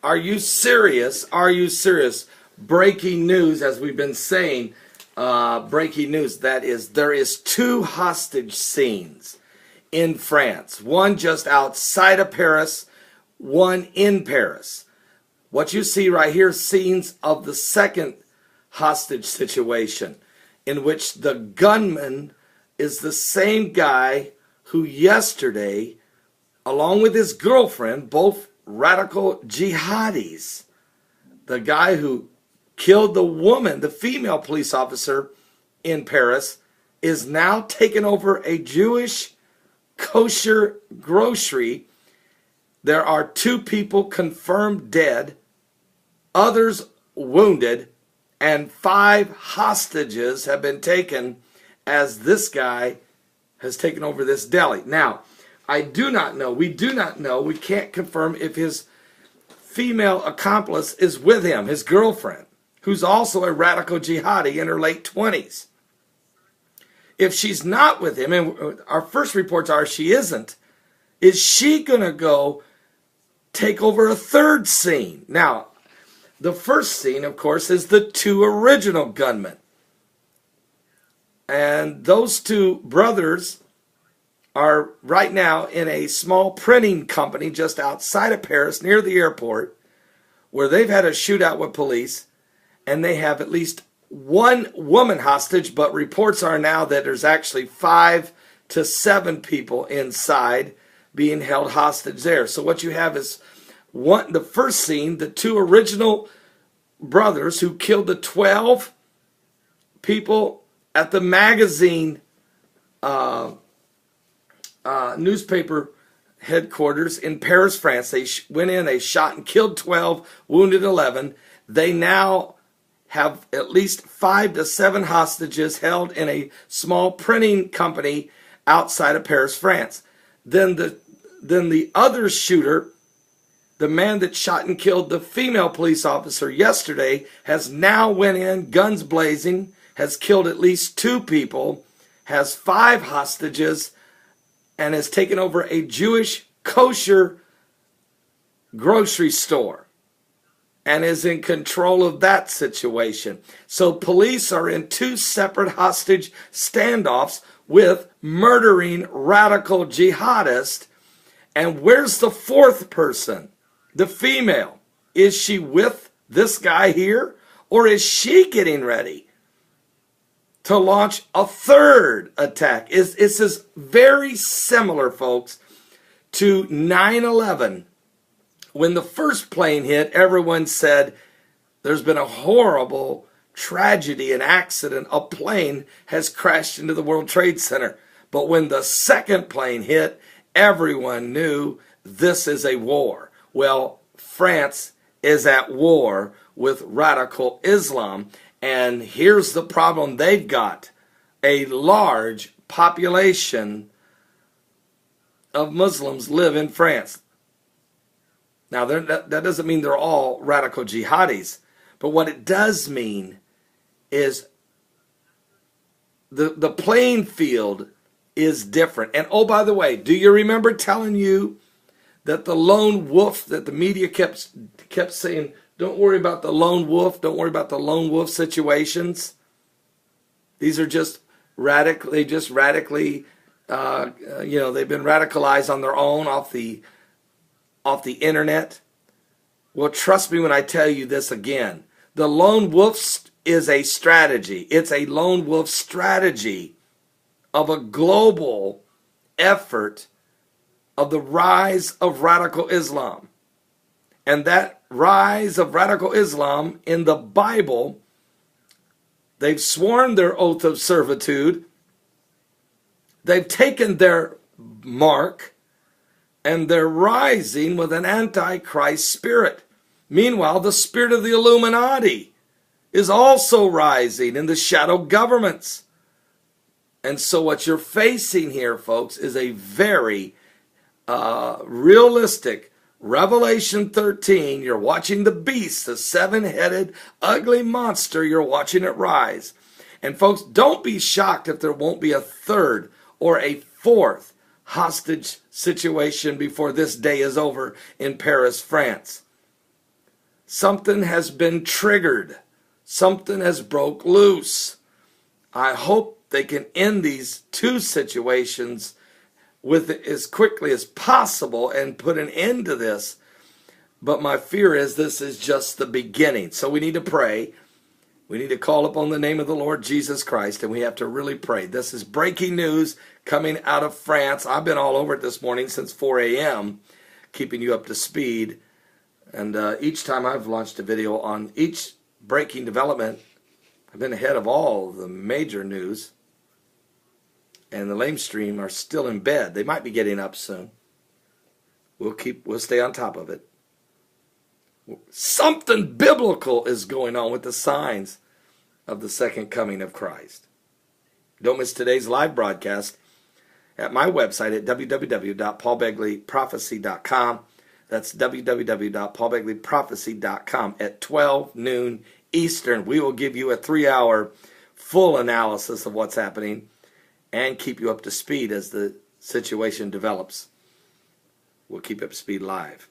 Are you serious? Are you serious? Breaking news, as we've been saying, breaking news, that is, there is 2 hostage scenes in France. One just outside of Paris, one in Paris. What you see right here, scenes of the second hostage situation, in which the gunman is the same guy who yesterday, along with his girlfriend, both radical jihadis, the guy who killed the woman, the female police officer in Paris, is now taking over a Jewish kosher grocery. There are 2 people confirmed dead, others wounded, and 5 hostages have been taken as this guy has taken over this deli. Now, we do not know, we can't confirm if his female accomplice is with him, his girlfriend, who's also a radical jihadi in her late 20s. If she's not with him, and our first reports are she isn't, is she going to go take over a third scene? Now, the first scene, of course, is the 2 original gunmen. And those 2 brothers are right now in a small printing company just outside of Paris, near the airport, where they've had a shootout with police, and they have at least 1 woman hostage, but reports are now that there's actually 5 to 7 people inside being held hostage there. So what you have is the first scene, the 2 original brothers who killed the 12 people at the magazine newspaper headquarters in Paris, France. They went in, they shot and killed 12, wounded 11. They now have at least 5 to 7 hostages held in a small printing company outside of Paris, France. Then the other shooter, the man that shot and killed the female police officer yesterday, has now went in, guns blazing, has killed at least 2 people, has 5 hostages, and has taken over a Jewish kosher grocery store and is in control of that situation. So police are in 2 separate hostage standoffs with murdering radical jihadists. And where's the 4th person? The female. Is she with this guy here? Or is she getting ready to launch a 3rd attack? This is very similar, folks, to 9/11. When the first plane hit, everyone said there's been a horrible tragedy, an accident. A plane has crashed into the World Trade Center. But when the second plane hit, everyone knew this is a war. Well, France is at war with radical Islam. And here's the problem they've got. A large population of Muslims live in France. Now, that doesn't mean they're all radical jihadis. But what it does mean is the playing field is different. And oh, by the way, do you remember telling you that the lone wolf, that the media kept saying, don't worry about the lone wolf, don't worry about the lone wolf situations? These are just radically, they've been radicalized on their own off the internet. Well, trust me when I tell you this again. The lone wolf is a strategy. It's a lone wolf strategy of a global effort of the rise of radical Islam. And that rise of radical Islam in the Bible, they've sworn their oath of servitude, they've taken their mark, and they're rising with an antichrist spirit. Meanwhile, the spirit of the Illuminati is also rising in the shadow governments. And so what you're facing here, folks, is a very realistic Revelation 13. You're watching the beast, the 7-headed, ugly monster. You're watching it rise. And folks, don't be shocked if there won't be a 3rd or a 4th hostage situation before this day is over in Paris, France. Something has been triggered. Something has broke loose. I hope they can end these two situations with it as quickly as possible and put an end to this. But my fear is this is just the beginning. So we need to pray. We need to call upon the name of the Lord Jesus Christ, and we have to really pray. This is breaking news coming out of France. I've been all over it this morning since 4 a.m., keeping you up to speed. And each time I've launched a video on each breaking development, I've been ahead of all the major news. And the lamestream are still in bed. They might be getting up soon. We'll stay on top of it. Something biblical is going on with the signs of the second coming of Christ. Don't miss today's live broadcast at my website at www.paulbegleyprophecy.com. That's www.paulbegleyprophecy.com at 12 noon Eastern. We will give you a 3-hour full analysis of what's happening and keep you up to speed as the situation develops. We'll keep you up to speed live.